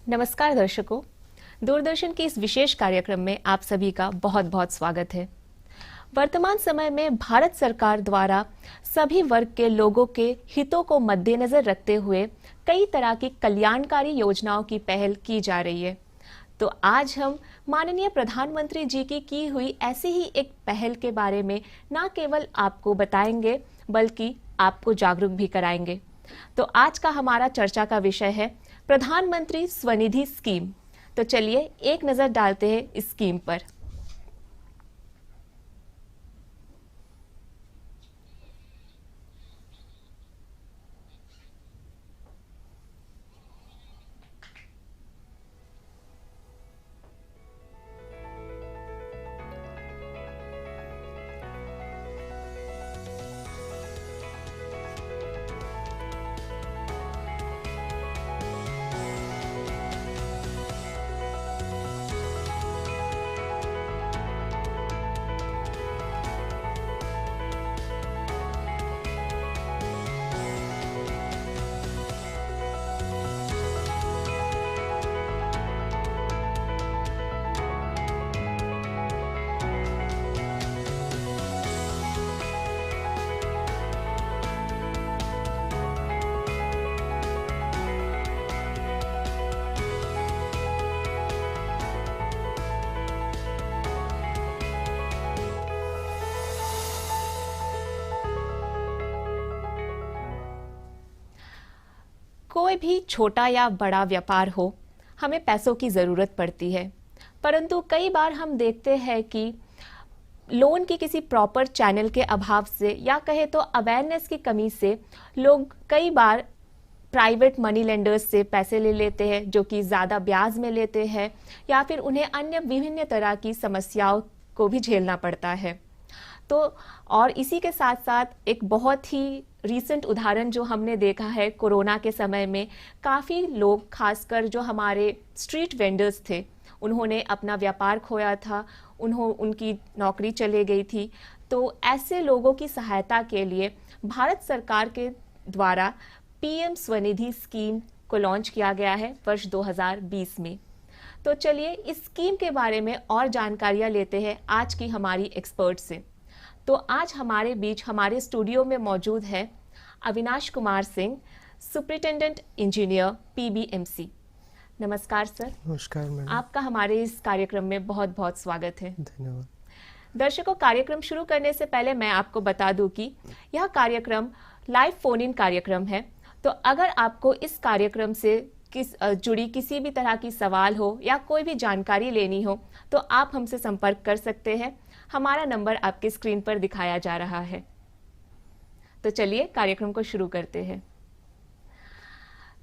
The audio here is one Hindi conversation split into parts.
नमस्कार दर्शकों, दूरदर्शन के इस विशेष कार्यक्रम में आप सभी का बहुत बहुत स्वागत है। वर्तमान समय में भारत सरकार द्वारा सभी वर्ग के लोगों के हितों को मद्देनजर रखते हुए कई तरह की कल्याणकारी योजनाओं की पहल की जा रही है। तो आज हम माननीय प्रधानमंत्री जी की हुई ऐसी ही एक पहल के बारे में न केवल आपको बताएंगे बल्कि आपको जागरूक भी कराएंगे। तो आज का हमारा चर्चा का विषय है प्रधानमंत्री स्वनिधि स्कीम। तो चलिए एक नजर डालते हैं इस स्कीम पर। कोई भी छोटा या बड़ा व्यापार हो, हमें पैसों की ज़रूरत पड़ती है, परंतु कई बार हम देखते हैं कि लोन की किसी प्रॉपर चैनल के अभाव से या कहे तो अवेयरनेस की कमी से लोग कई बार प्राइवेट मनी लेंडर्स से पैसे ले लेते हैं जो कि ज़्यादा ब्याज में लेते हैं या फिर उन्हें अन्य विभिन्न तरह की समस्याओं को भी झेलना पड़ता है। तो और इसी के साथ साथ एक बहुत ही रीसेंट उदाहरण जो हमने देखा है कोरोना के समय में, काफ़ी लोग खासकर जो हमारे स्ट्रीट वेंडर्स थे उन्होंने अपना व्यापार खोया था, उनकी नौकरी चले गई थी। तो ऐसे लोगों की सहायता के लिए भारत सरकार के द्वारा पीएम स्वनिधि स्कीम को लॉन्च किया गया है वर्ष 2020 में। तो चलिए इस स्कीम के बारे में और जानकारियां लेते हैं आज की हमारी एक्सपर्ट से। तो आज हमारे बीच हमारे स्टूडियो में मौजूद है Avinash Kumar Singh, superintendent engineer PBMC. नमस्कार सर। नमस्कार मैडम। आपका हमारे इस कार्यक्रम में बहुत बहुत स्वागत है। धन्यवाद। दर्शकों, कार्यक्रम शुरू करने से पहले मैं आपको बता दूं कि यह कार्यक्रम लाइव फोन इन कार्यक्रम है। तो अगर आपको इस कार्यक्रम से जुड़ी किसी भी तरह की सवाल हो या कोई भी जानकारी लेनी हो तो आप हमसे संपर्क कर सकते हैं। हमारा नंबर आपके स्क्रीन पर दिखाया जा रहा है। तो चलिए कार्यक्रम को शुरू करते हैं।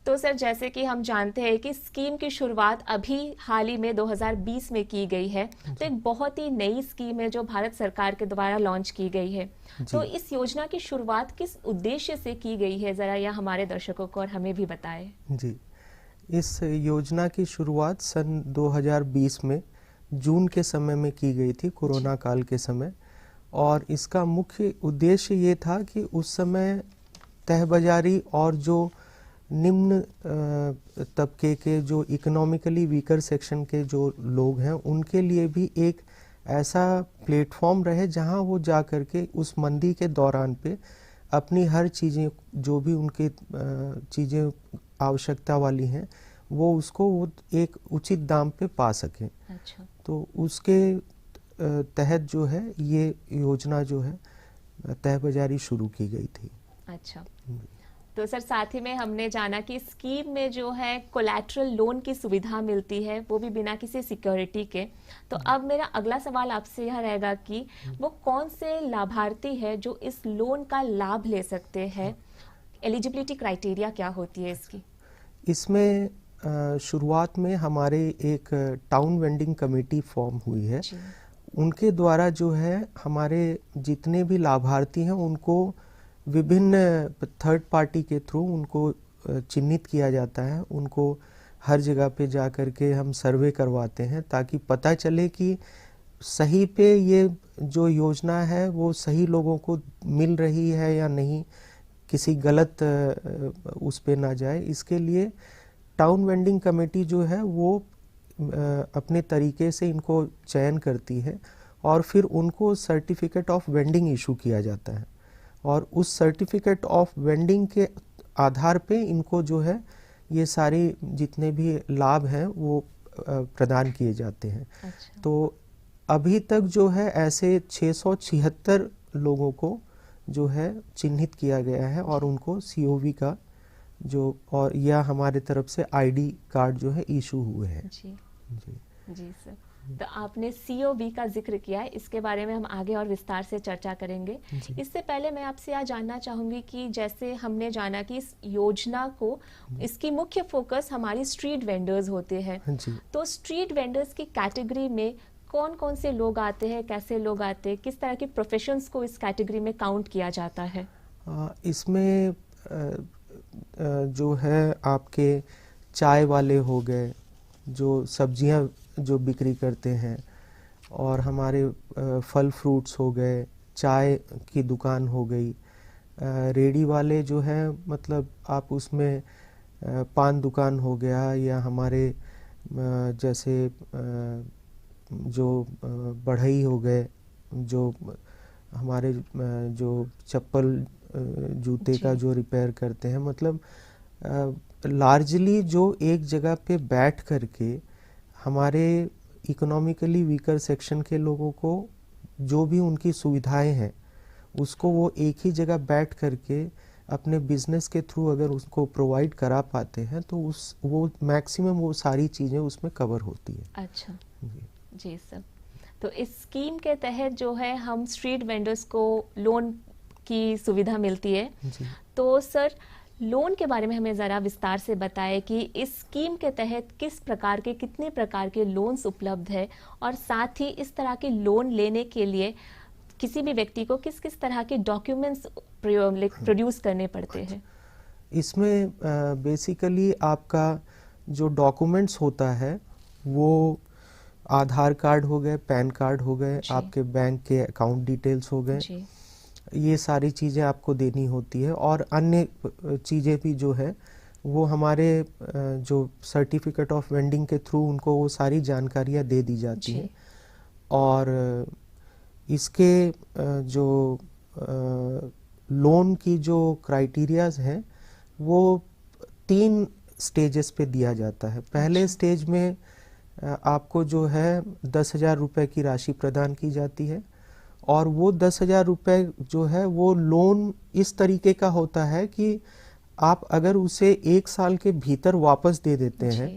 तो सर, जैसे कि हम जानते हैं कि स्कीम की शुरुआत अभी हाल ही में 2020 में की गई है, तो एक बहुत ही नई स्कीम है जो भारत सरकार के द्वारा लॉन्च की गई है। तो इस योजना की शुरुआत किस उद्देश्य से की गई है, जरा यह हमारे दर्शकों को और हमें भी बताएं। जी, इस योजना की शुरुआत सन 2020 में जून के समय में की गई थी, कोरोना काल के समय। और इसका मुख्य उद्देश्य ये था कि उस समय तह बाजारी और जो निम्न तबके के जो इकोनॉमिकली वीकर सेक्शन के जो लोग हैं उनके लिए भी एक ऐसा प्लेटफॉर्म रहे जहां वो जा कर के उस मंदी के दौरान पे अपनी हर चीज़ें जो भी उनके चीज़ें आवश्यकता वाली हैं वो उसको वो एक उचित दाम पे पा सकें। अच्छा। तो उसके तहत जो है ये योजना जो है तह बाजारी शुरू की गई थी। अच्छा। तो सर, साथ ही में हमने जाना कि स्कीम में जो है कोलैटरल लोन की सुविधा मिलती है, वो भी बिना किसी सिक्योरिटी के। तो अब मेरा अगला सवाल आपसे यह रहेगा कि वो कौन से लाभार्थी है जो इस लोन का लाभ ले सकते हैं, एलिजिबिलिटी क्राइटेरिया क्या होती है इसकी? इसमें शुरुआत में हमारे एक टाउन वेंडिंग कमेटी फॉर्म हुई है। उनके द्वारा जो है हमारे जितने भी लाभार्थी हैं उनको विभिन्न थर्ड पार्टी के थ्रू उनको चिन्हित किया जाता है। उनको हर जगह पे जा कर के हम सर्वे करवाते हैं ताकि पता चले कि सही पे ये जो योजना है वो सही लोगों को मिल रही है या नहीं, किसी गलत उस पे ना जाए। इसके लिए टाउन वेंडिंग कमेटी जो है वो अपने तरीके से इनको चयन करती है और फिर उनको सर्टिफिकेट ऑफ वेंडिंग इशू किया जाता है और उस सर्टिफिकेट ऑफ वेंडिंग के आधार पे इनको जो है ये सारी जितने भी लाभ हैं वो प्रदान किए जाते हैं। अच्छा। तो अभी तक जो है ऐसे 676 लोगों को जो है चिन्हित किया गया है और उनको सीओवी का जो और या हमारे तरफ से आईडी कार्ड जो है इशू हुए हैं। जी जी जी सर, तो आपने सीओवी का जिक्र किया है, इसके बारे में हम आगे और विस्तार से चर्चा करेंगे। जी। इससे पहले मैं आपसे यह जानना चाहूंगी कि जैसे हमने जाना कि इस योजना को इसकी मुख्य फोकस हमारी स्ट्रीट वेंडर्स होते हैं, जी। तो स्ट्रीट वेंडर्स की कैटेगरी में कौन कौन से लोग आते हैं, कैसे लोग आते हैं, किस तरह की प्रोफेशंस को इस कैटेगरी में काउंट किया जाता है? इसमें जो है आपके चाय वाले हो गए, जो सब्जियां जो बिक्री करते हैं, और हमारे फल फ्रूट्स हो गए, चाय की दुकान हो गई, रेडी वाले जो है मतलब आप उसमें पान दुकान हो गया या हमारे जैसे जो बढ़ई हो गए, जो हमारे जो चप्पल जूते का जो रिपेयर करते हैं, मतलब लार्जली जो एक जगह पे बैठ करके हमारे इकोनॉमिकली वीकर सेक्शन के लोगों को जो भी उनकी सुविधाएं हैं उसको वो एक ही जगह बैठ करके अपने बिजनेस के थ्रू अगर उसको प्रोवाइड करा पाते हैं तो वो मैक्सिमम वो सारी चीज़ें उसमें कवर होती है। अच्छा जी जी सर, तो इस स्कीम के तहत जो है हम स्ट्रीट वेंडर्स को लोन की सुविधा मिलती है। जी। तो सर लोन के बारे में हमें ज़रा विस्तार से बताएं कि इस स्कीम के तहत किस प्रकार के कितने प्रकार के लोन्स उपलब्ध है और साथ ही इस तरह के लोन लेने के लिए किसी भी व्यक्ति को किस किस तरह के डॉक्यूमेंट्स प्रोड्यूस करने पड़ते हैं? इसमें बेसिकली आपका जो डॉक्यूमेंट्स होता है वो आधार कार्ड हो गए, पैन कार्ड हो गए, आपके बैंक के अकाउंट डिटेल्स हो गए, ये सारी चीज़ें आपको देनी होती है और अन्य चीज़ें भी जो है वो हमारे जो सर्टिफिकेट ऑफ वेंडिंग के थ्रू उनको वो सारी जानकारियाँ दे दी जाती हैं। और इसके जो लोन की जो क्राइटेरियाज हैं वो 3 स्टेजेस पे दिया जाता है। पहले स्टेज में आपको जो है 10,000 रुपये की राशि प्रदान की जाती है और वो 10,000 रुपये जो है वो लोन इस तरीके का होता है कि आप अगर उसे 1 साल के भीतर वापस दे देते हैं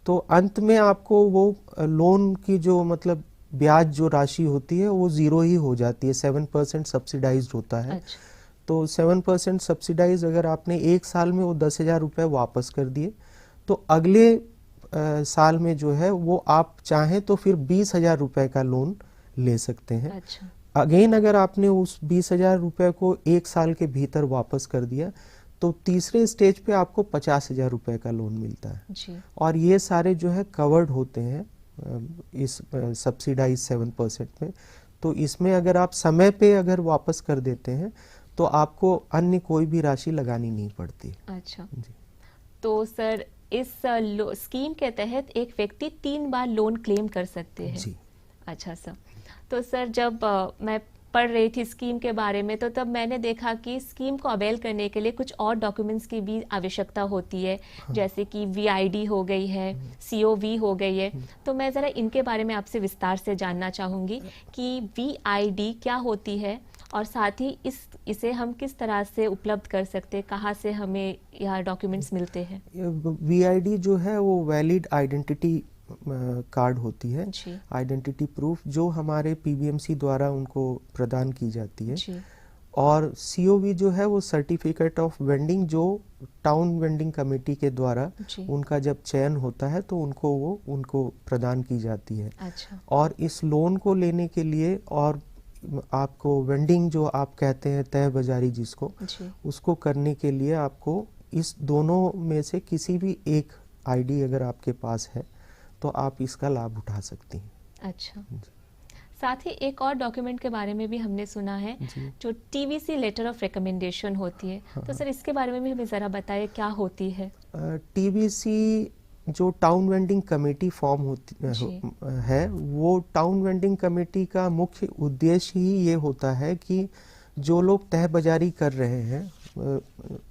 तो अंत में आपको वो लोन की जो मतलब ब्याज जो राशि होती है वो 0 ही हो जाती है। 7% सब्सिडाइज्ड होता है। अच्छा। तो 7% सब्सिडाइज अगर आपने 1 साल में वो 10,000 रुपये वापस कर दिए तो अगले साल में जो है वो आप चाहें तो फिर 20,000 रुपये का लोन ले सकते हैं। अच्छा। अगेन अगर आपने उस 20,000 रुपये को 1 साल के भीतर वापस कर दिया तो तीसरे स्टेज पे आपको 50,000 रुपये का लोन मिलता है जी। और ये सारे जो है कवर्ड होते हैं इस सब्सिडाइज 7% में। तो इसमें अगर आप समय पे अगर वापस कर देते हैं तो आपको अन्य कोई भी राशि लगानी नहीं पड़ती। अच्छा जी। तो सर इस स्कीम के तहत एक व्यक्ति 3 बार लोन क्लेम कर सकते हैं। जी। अच्छा सर, तो सर जब मैं पढ़ रही थी स्कीम के बारे में तो तब मैंने देखा कि स्कीम को अवेल करने के लिए कुछ और डॉक्यूमेंट्स की भी आवश्यकता होती है। हाँ। जैसे कि वीआईडी हो गई है, सीओवी हो गई है। तो मैं ज़रा इनके बारे में आपसे विस्तार से जानना चाहूँगी कि वीआईडी क्या होती है और साथ ही इसे हम किस तरह से उपलब्ध कर सकते हैं, कहाँ से हमें यह डॉक्यूमेंट्स मिलते हैं? वीआईडी जो है वो वैलिड आइडेंटिटी कार्ड होती है, आइडेंटिटी प्रूफ, जो हमारे पीबीएमसी द्वारा उनको प्रदान की जाती है। और सीओवी जो है वो सर्टिफिकेट ऑफ वेंडिंग, जो टाउन वेंडिंग कमेटी के द्वारा उनका जब चयन होता है तो उनको प्रदान की जाती है। अच्छा। और इस लोन को लेने के लिए और आपको वेंडिंग जो आप कहते हैं तय बाजारी जिसको, उसको करने के लिए आपको इस दोनों में से किसी भी एक आईडी अगर आपके पास है तो आप इसका लाभ उठा सकती हैं। अच्छा। साथ ही एक और डॉक्यूमेंट के बारे में भी हमने सुना है, जी। जो टीवीसी लेटर ऑफ रिकमेंडेशन होती है। तो सर इसके बारे में भी हमें ज़रा बताइए क्या होती है। टीबीसी जो टाउन वेंडिंग कमेटी फॉर्म होती जी। है, वो टाउन वेंडिंग कमेटी का मुख्य उद्देश्य ही ये होता है कि जो लोग तह बाजारी कर रहे हैं,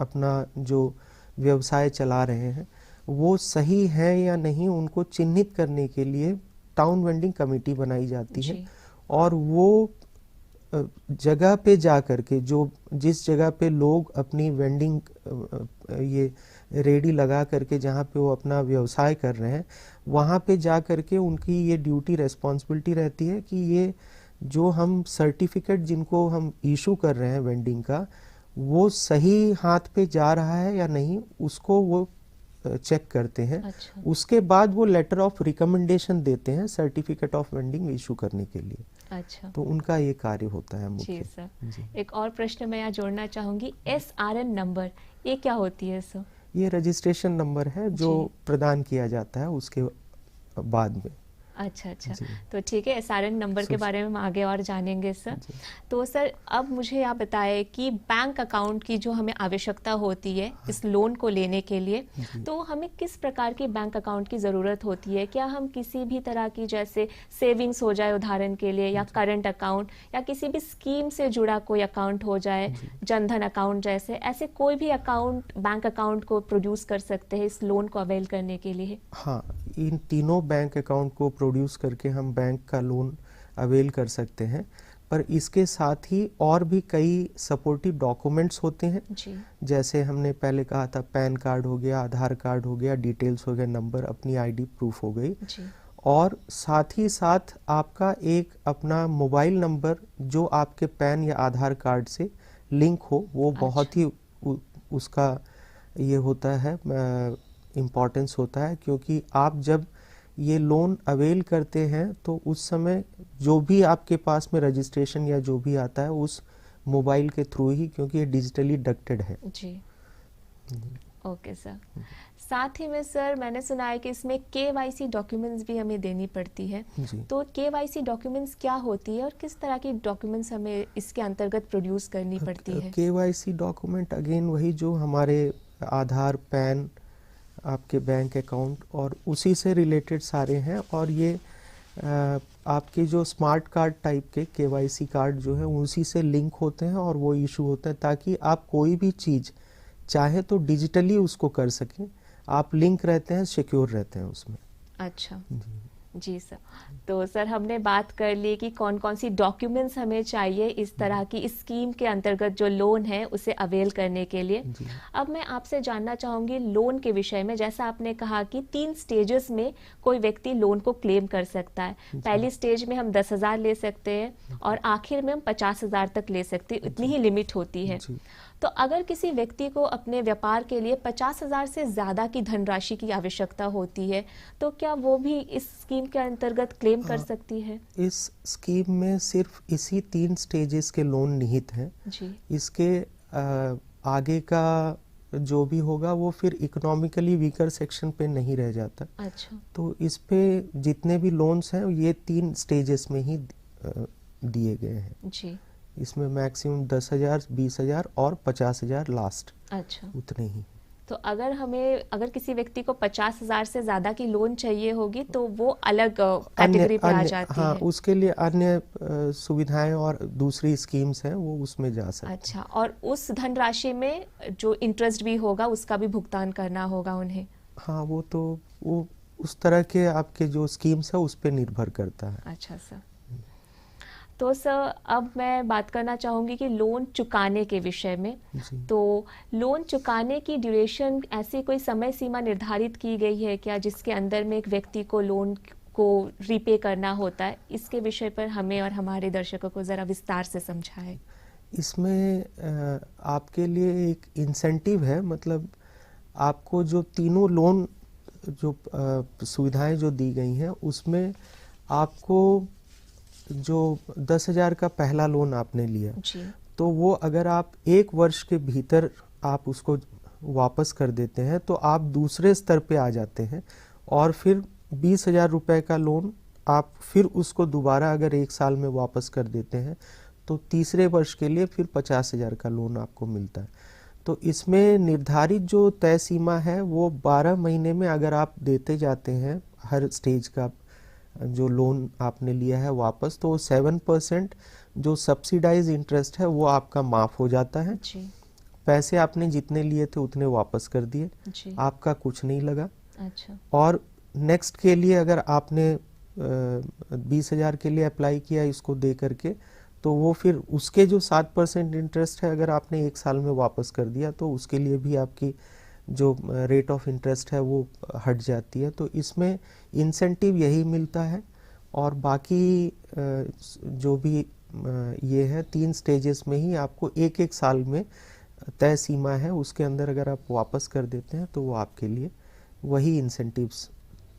अपना जो व्यवसाय चला रहे हैं, वो सही है या नहीं, उनको चिन्हित करने के लिए टाउन वेंडिंग कमेटी बनाई जाती है। जी। और वो जगह पे जा करके, जो जिस जगह पे लोग अपनी वेंडिंग ये रेडी लगा करके जहाँ पे वो अपना व्यवसाय कर रहे हैं, वहाँ पे जा करके उनकी ये ड्यूटी रिस्पॉन्सिबिलिटी रहती है कि ये जो हम सर्टिफिकेट जिनको हम इशू कर रहे हैं वेंडिंग का, वो सही हाथ पे जा रहा है या नहीं, उसको वो चेक करते हैं। अच्छा। उसके बाद वो लेटर ऑफ रिकमेंडेशन देते हैं सर्टिफिकेट ऑफ वेंडिंग इशू करने के लिए। अच्छा। तो उनका ये कार्य होता है जी मुख्य। सर। जी। एक और प्रश्न मैं यहाँ जोड़ना चाहूँगी, SRN नंबर, ये क्या होती है सर? ये रजिस्ट्रेशन नंबर है जो जी। प्रदान किया जाता है उसके बाद में। अच्छा अच्छा। जी। तो ठीक है, SRN नंबर के बारे में हम आगे और जानेंगे सर। जी। तो सर अब मुझे आप बताएं कि बैंक अकाउंट की जो हमें आवश्यकता होती है इस लोन को लेने के लिए, जी। तो हमें किस प्रकार की बैंक अकाउंट की ज़रूरत होती है? क्या हम किसी भी तरह की, जैसे सेविंग्स हो जाए उदाहरण के लिए, या करंट अकाउंट, या किसी भी स्कीम से जुड़ा कोई अकाउंट हो जाए, जनधन अकाउंट जैसे, ऐसे कोई भी अकाउंट, बैंक अकाउंट को प्रोड्यूस कर सकते हैं इस लोन को अवेल करने के लिए? हाँ, इन तीनों बैंक अकाउंट को प्रोड्यूस करके हम बैंक का लोन अवेल कर सकते हैं, पर इसके साथ ही और भी कई सपोर्टिव डॉक्यूमेंट्स होते हैं। जी। जैसे हमने पहले कहा था, पैन कार्ड हो गया, आधार कार्ड हो गया, डिटेल्स हो गया, नंबर, अपनी आईडी प्रूफ हो गई। जी। और साथ ही साथ आपका एक अपना मोबाइल नंबर जो आपके पैन या आधार कार्ड से लिंक हो, वो बहुत ही उसका ये होता है, इम्पोर्टेंस होता है, क्योंकि आप जब ये लोन अवेल करते हैं तो उस समय जो भी आपके पास में रजिस्ट्रेशन या जो भी आता है उस मोबाइल के थ्रू ही, क्योंकि ये डिजिटली डक्टेड है। जी। Okay sir. साथ ही में सर मैंने सुना है कि इसमें KYC डॉक्यूमेंट्स भी हमें देनी पड़ती है। जी। तो KYC डॉक्यूमेंट्स क्या होती है और किस तरह की डॉक्यूमेंट्स हमें इसके अंतर्गत प्रोड्यूस करनी पड़ती है? KYC डॉक्यूमेंट अगेन वही जो हमारे आधार, पैन, आपके बैंक अकाउंट और उसी से रिलेटेड सारे हैं। और ये आपके जो स्मार्ट कार्ड टाइप के KYC कार्ड जो है उसी से लिंक होते हैं और वो इशू होते हैं, ताकि आप कोई भी चीज़ चाहे तो डिजिटली उसको कर सकें। आप लिंक रहते हैं, सिक्योर रहते हैं उसमें। अच्छा। जी सर। तो सर हमने बात कर ली कि कौन कौन सी डॉक्यूमेंट्स हमें चाहिए इस तरह की इस स्कीम के अंतर्गत जो लोन है उसे अवेल करने के लिए। अब मैं आपसे जानना चाहूँगी लोन के विषय में। जैसा आपने कहा कि 3 स्टेजेस में कोई व्यक्ति लोन को क्लेम कर सकता है। पहली स्टेज में हम 10,000 ले सकते हैं और आखिर में हम 50,000 तक ले सकते हैं, इतनी ही लिमिट होती है। तो अगर किसी व्यक्ति को अपने व्यापार के लिए 50,000 से ज़्यादा की धनराशि की आवश्यकता होती है, तो क्या वो भी इस स्कीम के अंतर्गत क्लेम कर सकती है? इस स्कीम में सिर्फ इसी 3 स्टेजेस के लोन निहित हैं। जी। इसके आगे का जो भी होगा वो फिर इकोनॉमिकली वीकर सेक्शन पे नहीं रह जाता। अच्छा। तो इस पे जितने भी लोन्स हैं ये 3 स्टेजेस में ही दिए गए हैं। जी। इसमें मैक्सिमम 10,000, 20,000 और 50,000 लास्ट। अच्छा। उतने ही। तो अगर किसी व्यक्ति को 50,000 से ज्यादा की लोन चाहिए होगी तो वो अलग कैटेगरी पे आ जाती हाँ, है। उसके लिए अन्य सुविधाएं और दूसरी स्कीम्स हैं, वो उसमें जा सकते हैं। अच्छा। और उस धनराशि में जो इंटरेस्ट भी होगा उसका भी भुगतान करना होगा उन्हें? हाँ, वो उस तरह के आपके जो स्कीम्स है उस पर निर्भर करता है। अच्छा सर। तो सर अब मैं बात करना चाहूँगी कि लोन चुकाने के विषय में। तो लोन चुकाने की ड्यूरेशन, ऐसी कोई समय सीमा निर्धारित की गई है क्या जिसके अंदर में एक व्यक्ति को लोन को रीपे करना होता है? इसके विषय पर हमें और हमारे दर्शकों को ज़रा विस्तार से समझाएं। इसमें आपके लिए एक इंसेंटिव है, मतलब आपको जो तीनों लोन जो सुविधाएं जो दी गई हैं उसमें आपको जो 10,000 का पहला लोन आपने लिया जी। तो वो अगर आप 1 वर्ष के भीतर आप उसको वापस कर देते हैं तो आप दूसरे स्तर पे आ जाते हैं और फिर 20,000 रुपए का लोन आप फिर उसको दोबारा अगर 1 साल में वापस कर देते हैं तो तीसरे वर्ष के लिए फिर 50,000 का लोन आपको मिलता है। तो इसमें निर्धारित जो तय सीमा है वो 12 महीने में अगर आप देते जाते हैं हर स्टेज का जो लोन आपने लिया है वापस, तो 7% जो सब्सिडाइज इंटरेस्ट है वो आपका माफ़ हो जाता है। जी पैसे आपने जितने लिए थे उतने वापस कर दिए, जी। आपका कुछ नहीं लगा। अच्छा और नेक्स्ट के लिए अगर आपने 20,000 के लिए अप्लाई किया इसको दे करके, तो वो फिर उसके जो 7% इंटरेस्ट है अगर आपने 1 साल में वापस कर दिया तो उसके लिए भी आपकी जो रेट ऑफ इंटरेस्ट है वो हट जाती है। तो इसमें इंसेंटिव यही मिलता है। और बाकी जो भी ये है 3 स्टेजेस में ही आपको 1-1 साल में तय सीमा है, उसके अंदर अगर आप वापस कर देते हैं तो वो आपके लिए वही इंसेंटिव्स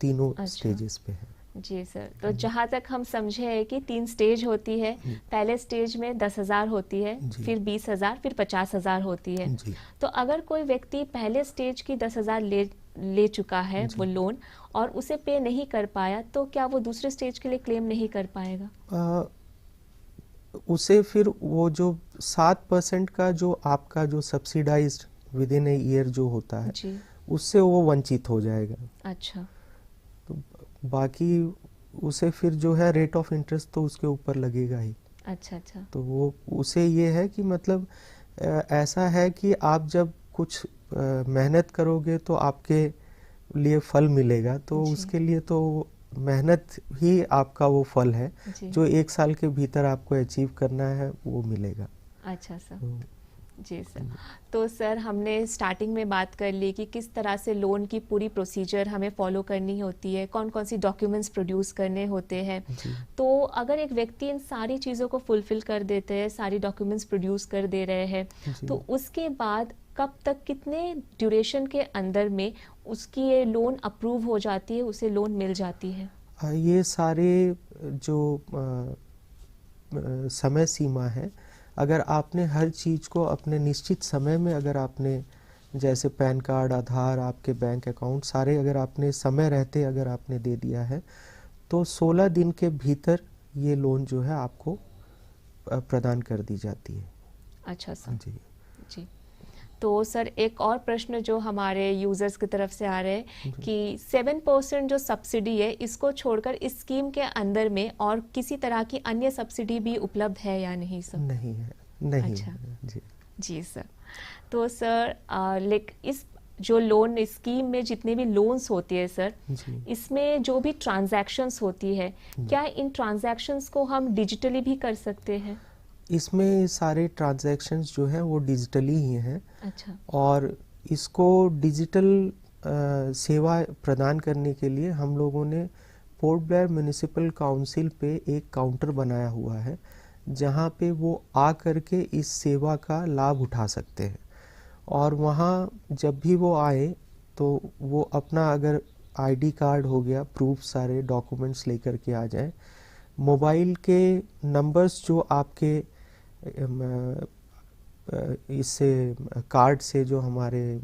तीनों अच्छा। स्टेजेस पे है। जी सर, तो जहाँ तक हम समझे है कि 3 स्टेज होती है। पहले स्टेज में 10,000 होती है, जी। फिर 20,000, फिर 50,000 होती है। जी तो अगर कोई व्यक्ति पहले स्टेज की 10,000 ले चुका है जी। वो लोन और उसे पे नहीं कर पाया, तो क्या वो दूसरे स्टेज के लिए क्लेम नहीं कर पाएगा? उसे फिर वो जो 7% का जो आपका जो subsidised with in a year जो होता है जी उससे वो वंचित हो जाएगा। अच्छा तो बाकी उसे फिर जो है रेट ऑफ इंटरेस्ट तो उसके ऊपर लगेगा ही। अच्छा अच्छा। तो वो उसे ये है कि मतलब ऐसा है कि आप जब कुछ मेहनत करोगे तो आपके लिए फल मिलेगा, तो जी। उसके लिए तो मेहनत ही आपका वो फल है जी जो 1 साल के भीतर आपको अचीव करना है वो मिलेगा। अच्छा सर। तो जी सर, तो सर हमने स्टार्टिंग में बात कर ली कि किस तरह से लोन की पूरी प्रोसीजर हमें फॉलो करनी होती है, कौन कौन सी डॉक्यूमेंट्स प्रोड्यूस करने होते हैं। जी तो अगर एक व्यक्ति इन सारी चीज़ों को फुलफिल कर देते हैं, सारी डॉक्यूमेंट्स प्रोड्यूस कर दे रहे हैं, जी। तो उसके बाद कब तक, कितने ड्यूरेशन के अंदर में उसकी ये लोन अप्रूव हो जाती है, उसे लोन मिल जाती है? ये सारे जो समय सीमा है, अगर आपने हर चीज़ को अपने निश्चित समय में अगर आपने जैसे पैन कार्ड, आधार, आपके बैंक अकाउंट सारे अगर आपने समय रहते अगर आपने दे दिया है तो 16 दिन के भीतर ये लोन जो है आपको प्रदान कर दी जाती है। अच्छा सर। जी जी, तो सर एक और प्रश्न जो हमारे यूजर्स की तरफ से आ रहे हैं कि 7% जो सब्सिडी है इसको छोड़कर इस स्कीम के अंदर में और किसी तरह की अन्य सब्सिडी भी उपलब्ध है या नहीं सर? नहीं है, नहीं अच्छा। है। जी जी सर, तो सर इस जो लोन स्कीम में जितने भी लोन्स होती है सर, जी इसमें जो भी ट्रांजैक्शंस होती है, क्या इन ट्रांजैक्शंस को हम डिजिटली भी कर सकते हैं? इसमें सारे ट्रांजैक्शंस जो हैं वो डिजिटली ही हैं। अच्छा और इसको डिजिटल सेवा प्रदान करने के लिए हम लोगों ने पोर्ट ब्लेयर म्युनिसिपल काउंसिल पे एक काउंटर बनाया हुआ है जहाँ पे वो आ करके इस सेवा का लाभ उठा सकते हैं। और वहाँ जब भी वो आए तो वो अपना अगर आईडी कार्ड हो गया, प्रूफ, सारे डॉक्यूमेंट्स लेकर के आ जाएं। मोबाइल के नंबर्स जो आपके इससे कार्ड से जो हमारे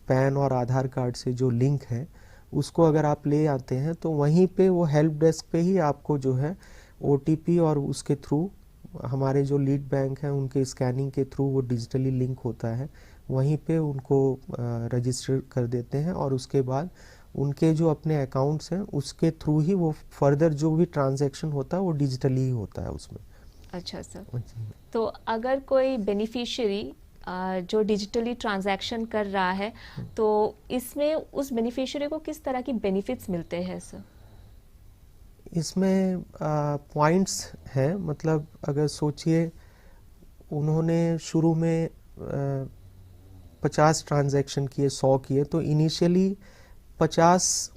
पैन और आधार कार्ड से जो लिंक है उसको अगर आप ले आते हैं तो वहीं पे वो हेल्प डेस्क पे ही आपको जो है ओटीपी और उसके थ्रू हमारे जो लीड बैंक हैं उनके स्कैनिंग के थ्रू वो डिजिटली लिंक होता है, वहीं पे उनको रजिस्टर कर देते हैं और उसके बाद उनके जो अपने अकाउंट्स हैं उसके थ्रू ही वो फर्दर जो भी ट्रांजैक्शन होता है वो डिजिटली ही होता है उसमें। अच्छा सर, तो अगर कोई बेनिफिशियरी जो डिजिटली ट्रांजैक्शन कर रहा है तो इसमें उस बेनिफिशियरी को किस तरह की बेनिफिट्स मिलते हैं सर? इसमें पॉइंट्स हैं, मतलब अगर सोचिए उन्होंने शुरू में 50 ट्रांजैक्शन किए, 100 किए, तो इनिशियली 50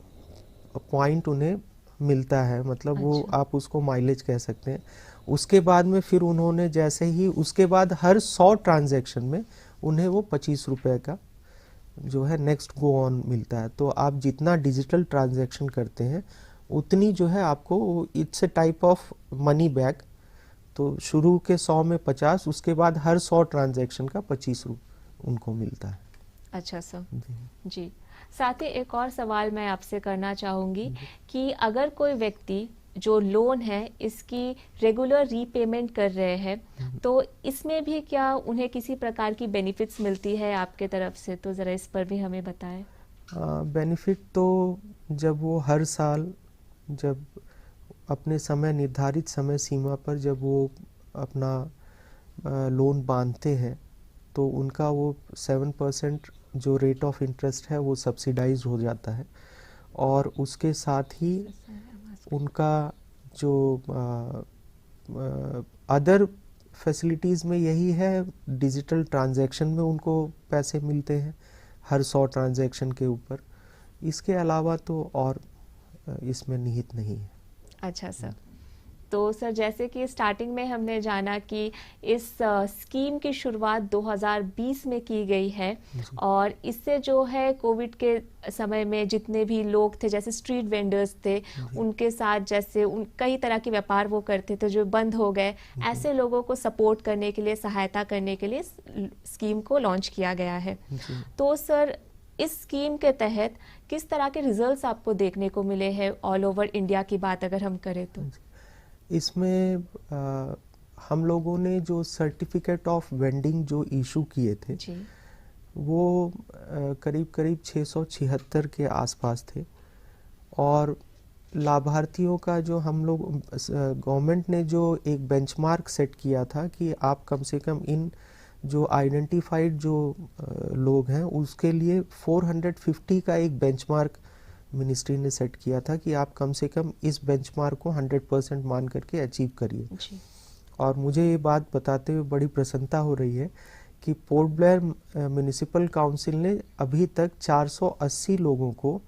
पॉइंट उन्हें मिलता है, मतलब वो अच्छा। आप उसको माइलेज कह सकते हैं। उसके बाद में फिर उन्होंने जैसे ही उसके बाद हर 100 ट्रांजैक्शन में उन्हें वो 25 रुपए का जो है नेक्स्ट गो ऑन मिलता है। तो आप जितना डिजिटल ट्रांजैक्शन करते हैं उतनी जो है आपको it's a type of money back. तो शुरू के 100 में 50, उसके बाद हर 100 ट्रांजैक्शन का 25 रुपये उनको मिलता है। अच्छा सर। जी। जी, साथ ही एक और सवाल मैं आपसे करना चाहूँगी कि अगर कोई व्यक्ति जो लोन है इसकी रेगुलर रीपेमेंट कर रहे हैं तो इसमें भी क्या उन्हें किसी प्रकार की बेनिफिट्स मिलती है आपके तरफ से, तो ज़रा इस पर भी हमें बताएं। बेनिफिट तो जब वो हर साल जब अपने समय निर्धारित समय सीमा पर जब वो अपना लोन बांधते हैं तो उनका वो 7% जो रेट ऑफ इंटरेस्ट है वो सब्सिडाइज हो जाता है, और उसके साथ ही उनका जो अदर फैसिलिटीज़ में यही है, डिजिटल ट्रांजैक्शन में उनको पैसे मिलते हैं हर 100 ट्रांजैक्शन के ऊपर। इसके अलावा तो और इसमें निहित नहीं है। अच्छा सर, तो सर जैसे कि स्टार्टिंग में हमने जाना कि इस स्कीम की शुरुआत 2020 में की गई है और इससे जो है कोविड के समय में जितने भी लोग थे, जैसे स्ट्रीट वेंडर्स थे, उनके साथ जैसे कई तरह के व्यापार वो करते थे जो बंद हो गए, ऐसे लोगों को सपोर्ट करने के लिए, सहायता करने के लिए स्कीम को लॉन्च किया गया है। तो सर इस स्कीम के तहत किस तरह के रिजल्ट्स आपको देखने को मिले हैं ऑल ओवर इंडिया की बात अगर हम करें तो? इसमें हम लोगों ने जो सर्टिफिकेट ऑफ वेंडिंग जो इशू किए थे जी। वो करीब करीब 676 के आसपास थे, और लाभार्थियों का जो हम लोग गवर्नमेंट ने जो एक बेंचमार्क सेट किया था कि आप कम से कम इन जो आइडेंटिफाइड जो लोग हैं उसके लिए 450 का एक बेंचमार्क मिनिस्ट्री ने सेट किया था कि आप कम से कम इस बेंचमार्क को 100% मान करके अचीव करिए। और मुझे ये बात बताते हुए बड़ी प्रसन्नता हो रही है कि पोर्ट ब्लेयर म्युनिसिपल काउंसिल ने अभी तक 480 लोगों को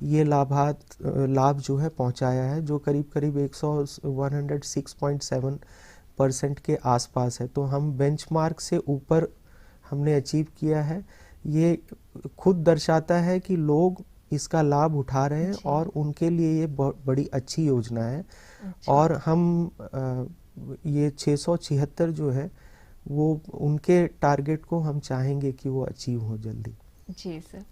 ये लाभ जो है पहुंचाया है, जो करीब करीब 106.7% के आसपास है। तो हम बेंचमार्क से ऊपर हमने अचीव किया है। ये खुद दर्शाता है कि लोग इसका लाभ उठा रहे हैं और उनके लिए ये बड़ी अच्छी योजना है। और हम ये 676 जो है वो उनके टारगेट को हम चाहेंगे कि वो अचीव हो जल्दी। जी सर,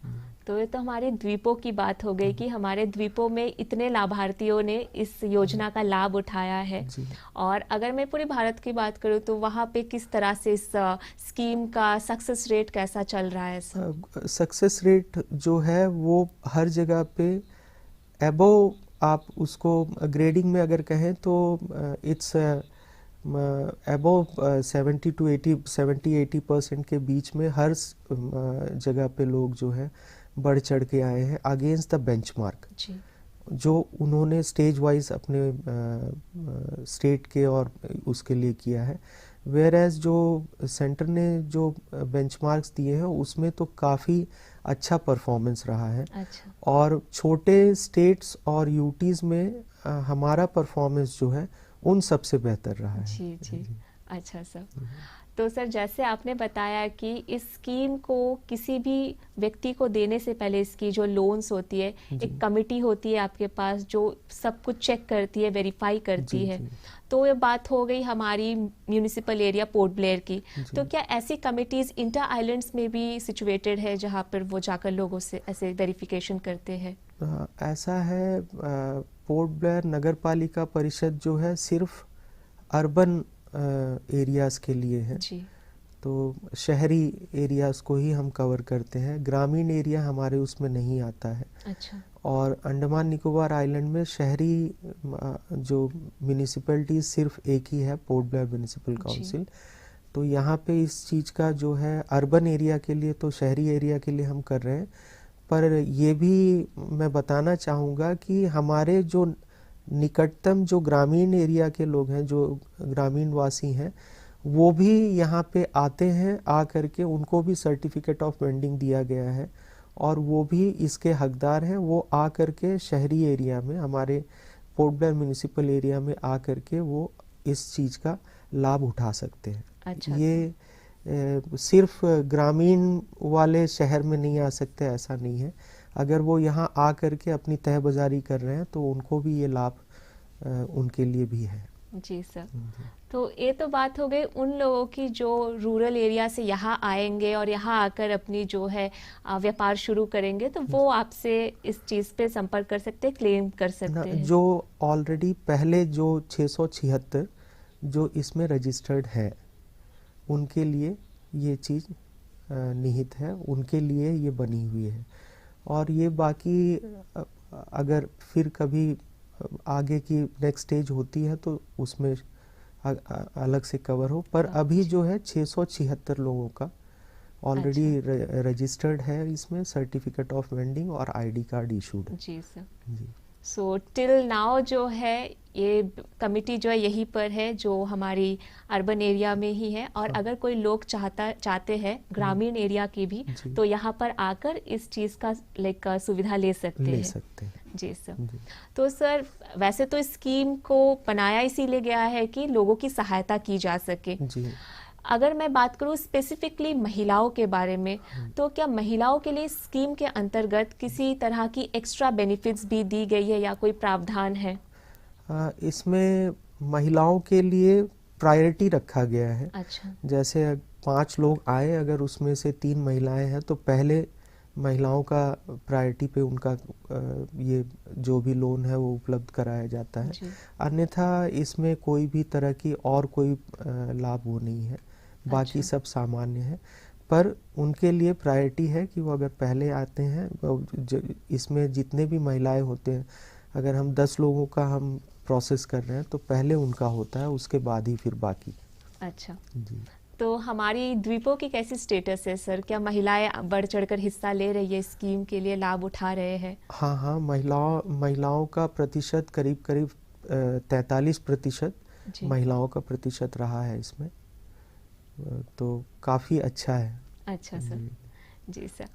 तो ये तो हमारे द्वीपों की बात हो गई कि हमारे द्वीपों में इतने लाभार्थियों ने इस योजना का लाभ उठाया है। और अगर मैं पूरे भारत की बात करूं तो वहाँ पे किस तरह से इस स्कीम का सक्सेस रेट कैसा चल रहा है सर? सक्सेस रेट जो है वो हर जगह पे अबव, आप उसको ग्रेडिंग में अगर कहें तो इट्स अबव 70-80% के बीच में हर जगह पे लोग जो है बढ़ चढ़ के आए हैं अगेंस्ट द बेंचमार्क जो उन्होंने स्टेज वाइज अपने स्टेट के और उसके लिए किया है। वेयर एज जो सेंटर ने जो बेंचमार्क्स दिए हैं उसमें तो काफ़ी अच्छा परफॉर्मेंस रहा है। और छोटे स्टेट्स और यूटीज़ में हमारा परफॉर्मेंस जो है उन सबसे बेहतर रहा है। जी। अच्छा सर, तो सर जैसे आपने बताया कि इस स्कीम को किसी भी व्यक्ति को देने से पहले इसकी जो लोन्स होती है एक कमिटी होती है आपके पास जो सब कुछ चेक करती है, वेरीफाई करती है। तो ये बात हो गई हमारी म्यूनिसिपल एरिया पोर्ट ब्लेयर की। तो क्या ऐसी कमिटीज इंटर आइलैंड्स में भी सिचुएटेड है जहाँ पर वो जाकर लोगों से ऐसे वेरिफिकेशन करते हैं? ऐसा है, पोर्ट ब्लेयर नगर पालिका परिषद जो है सिर्फ अर्बन एरियाज़ के लिए है। तो शहरी एरियाज़ को ही हम कवर करते हैं, ग्रामीण एरिया हमारे उसमें नहीं आता है। और अंडमान निकोबार आइलैंड में शहरी जो म्यूनिसिपैलिटी सिर्फ एक ही है, पोर्ट ब्लेयर म्यूनिसिपल काउंसिल। तो यहाँ पे इस चीज़ का जो है अर्बन एरिया के लिए तो शहरी एरिया के लिए हम कर रहे हैं। पर ये भी मैं बताना चाहूँगा कि हमारे जो निकटतम जो ग्रामीण एरिया के लोग हैं, जो ग्रामीण वासी हैं, वो भी यहाँ पे आते हैं, आ करके उनको भी सर्टिफिकेट ऑफ वेंडिंग दिया गया है और वो भी इसके हकदार हैं। वो आ करके शहरी एरिया में, हमारे पोर्ट ब्लेयर म्यूनिसिपल एरिया में आ करके वो इस चीज़ का लाभ उठा सकते हैं। ये सिर्फ ग्रामीण वाले शहर में नहीं आ सकते ऐसा नहीं है। अगर वो यहाँ आ करके अपनी तहबाजारी कर रहे हैं तो उनको भी ये लाभ उनके लिए भी है। जी सर। तो ये तो बात हो गई उन लोगों की जो रूरल एरिया से यहाँ आएंगे और यहाँ आकर अपनी जो है व्यापार शुरू करेंगे, तो वो आपसे इस चीज़ पे संपर्क कर सकते हैं, क्लेम कर सकते हैं। जो ऑलरेडी पहले जो 676 जो इसमें रजिस्टर्ड है, उनके लिए ये चीज़ निहित है, उनके लिए ये बनी हुई है। और ये बाकी अगर फिर कभी आगे की नेक्स्ट स्टेज होती है तो उसमें अलग से कवर हो, पर अभी जो है 676 लोगों का ऑलरेडी रजिस्टर्ड है, इसमें सर्टिफिकेट ऑफ वेंडिंग और आईडी कार्ड इशूड है। जी सर। जी। सो टिल नाउ जो है ये कमिटी जो है यहीं पर है, जो हमारी अर्बन एरिया में ही है, और अगर कोई लोग चाहते हैं ग्रामीण एरिया की भी, तो यहाँ पर आकर इस चीज़ का लाइक सुविधा ले सकते हैं। जी सर। तो सर वैसे तो इस स्कीम को बनाया इसीलिए गया है कि लोगों की सहायता की जा सके। जी। अगर मैं बात करूं स्पेसिफिकली महिलाओं के बारे में, तो क्या महिलाओं के लिए स्कीम के अंतर्गत किसी तरह की एक्स्ट्रा बेनिफिट्स भी दी गई है या कोई प्रावधान है? इसमें महिलाओं के लिए प्रायोरिटी रखा गया है। अच्छा। जैसे 5 लोग आए, अगर उसमें से 3 महिलाएं हैं तो पहले महिलाओं का प्रायोरिटी पे उनका ये जो भी लोन है वो उपलब्ध कराया जाता है। अन्यथा इसमें कोई भी तरह की और कोई लाभ वो नहीं है, बाकी सब सामान्य है। पर उनके लिए प्रायोरिटी है कि वो अगर पहले आते हैं, इसमें जितने भी महिलाएं होते हैं, अगर हम 10 लोगों का हम प्रोसेस कर रहे हैं तो पहले उनका होता है, उसके बाद ही फिर बाकी। अच्छा जी। तो हमारी द्वीपों की कैसी स्टेटस है सर? क्या महिलाएं बढ़ चढ़कर हिस्सा ले रही है, स्कीम के लिए लाभ उठा रहे हैं? हाँ, महिलाओं का प्रतिशत करीब 43% महिलाओं का प्रतिशत रहा है इसमें, तो काफ़ी अच्छा है। अच्छा सर। जी सर।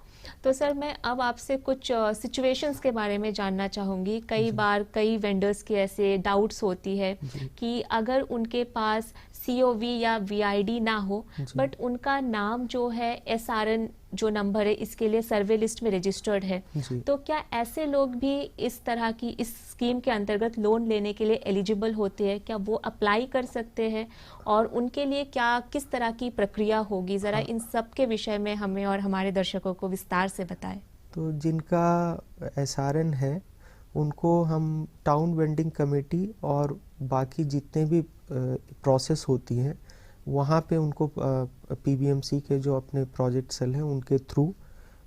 तो सर मैं अब आपसे कुछ सिचुएशंस के बारे में जानना चाहूँगी। कई बार कई वेंडर्स के ऐसे डाउट्स होती है कि अगर उनके पास COV या VID ना हो, बट उनका नाम जो है SRN जो नंबर है इसके लिए सर्वे लिस्ट में रजिस्टर्ड है, तो क्या ऐसे लोग भी इस तरह की इस स्कीम के अंतर्गत लोन लेने के लिए एलिजिबल होते हैं? क्या वो अप्लाई कर सकते हैं और उनके लिए क्या किस तरह की प्रक्रिया होगी? ज़रा इन सब के विषय में हमें और हमारे दर्शकों को विस्तार से बताएं। तो जिनका SRN है उनको हम टाउन वेंडिंग कमेटी और बाकी जितने भी प्रोसेस होती हैं वहाँ पे उनको PBMC के जो अपने प्रोजेक्ट सेल हैं उनके थ्रू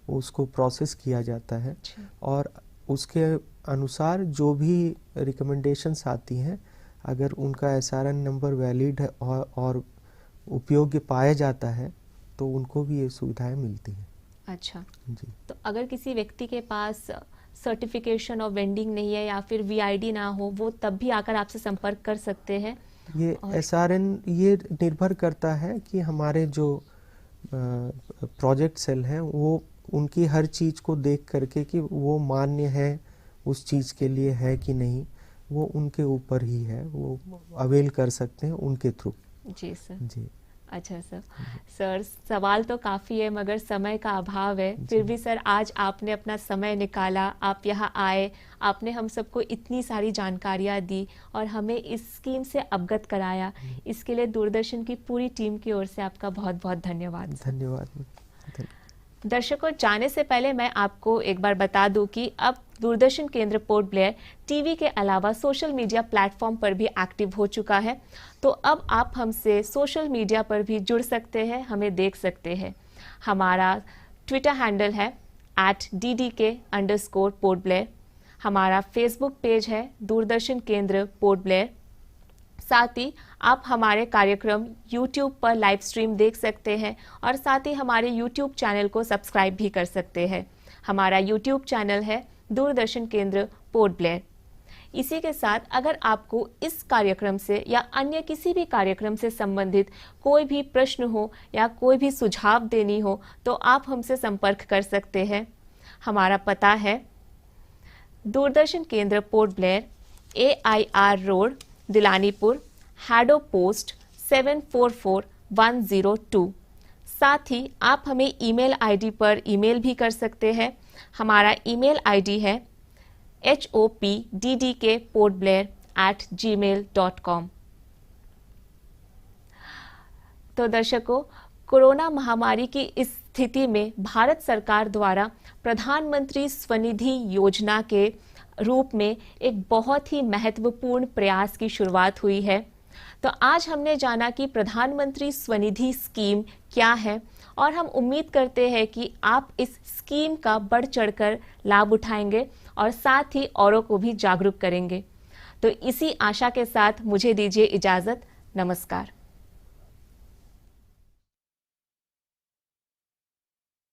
उसको प्रोसेस किया जाता है, और उसके अनुसार जो भी रिकमेंडेशंस आती हैं, अगर उनका SRN नंबर वैलिड है और उपयोग्य पाया जाता है तो उनको भी ये सुविधाएं मिलती हैं। अच्छा जी। तो अगर किसी व्यक्ति के पास सर्टिफिकेशन ऑफ वेंडिंग नहीं है या फिर VID ना हो, वो तब भी आकर आपसे संपर्क कर सकते हैं? ये SRN ये निर्भर करता है कि हमारे जो प्रोजेक्ट सेल हैं वो उनकी हर चीज़ को देख करके कि वो मान्य है उस चीज़ के लिए है कि नहीं, वो उनके ऊपर ही है, वो अवेल कर सकते हैं उनके थ्रू। जी सर। जी। अच्छा सर सवाल तो काफ़ी है मगर समय का अभाव है, फिर भी सर आज आपने अपना समय निकाला, आप यहाँ आए, आपने हम सबको इतनी सारी जानकारियाँ दी और हमें इस स्कीम से अवगत कराया, इसके लिए दूरदर्शन की पूरी टीम की ओर से आपका बहुत बहुत धन्यवाद। धन्यवाद। दर्शकों, जाने से पहले मैं आपको एक बार बता दूं कि अब दूरदर्शन केंद्र पोर्ट ब्लेयर टीवी के अलावा सोशल मीडिया प्लेटफॉर्म पर भी एक्टिव हो चुका है। तो अब आप हमसे सोशल मीडिया पर भी जुड़ सकते हैं, हमें देख सकते हैं। हमारा ट्विटर हैंडल है @DDK_पोर्ट ब्लेयर। हमारा फेसबुक पेज है दूरदर्शन केंद्र पोर्ट ब्लेयर। साथ ही आप हमारे कार्यक्रम YouTube पर लाइव स्ट्रीम देख सकते हैं और साथ ही हमारे YouTube चैनल को सब्सक्राइब भी कर सकते हैं। हमारा YouTube चैनल है दूरदर्शन केंद्र पोर्ट ब्लेयर। इसी के साथ अगर आपको इस कार्यक्रम से या अन्य किसी भी कार्यक्रम से संबंधित कोई भी प्रश्न हो या कोई भी सुझाव देनी हो तो आप हमसे संपर्क कर सकते हैं। हमारा पता है Doordarshan Kendra Port Blair, AIR road, Dilanipur, Haddo post 744102। साथ ही आप हमें ईमेल आईडी पर ईमेल भी कर सकते हैं। हमारा ईमेल आईडी है HOPDDKPortBlair@gmail.com। तो दर्शकों, कोरोना महामारी की इस स्थिति में भारत सरकार द्वारा प्रधानमंत्री स्वनिधि योजना के रूप में एक बहुत ही महत्वपूर्ण प्रयास की शुरुआत हुई है। तो आज हमने जाना कि प्रधानमंत्री स्वनिधि स्कीम क्या है और हम उम्मीद करते हैं कि आप इस स्कीम का बढ़ चढ़कर लाभ उठाएंगे और साथ ही औरों को भी जागरूक करेंगे। तो इसी आशा के साथ मुझे दीजिए इजाजत। नमस्कार।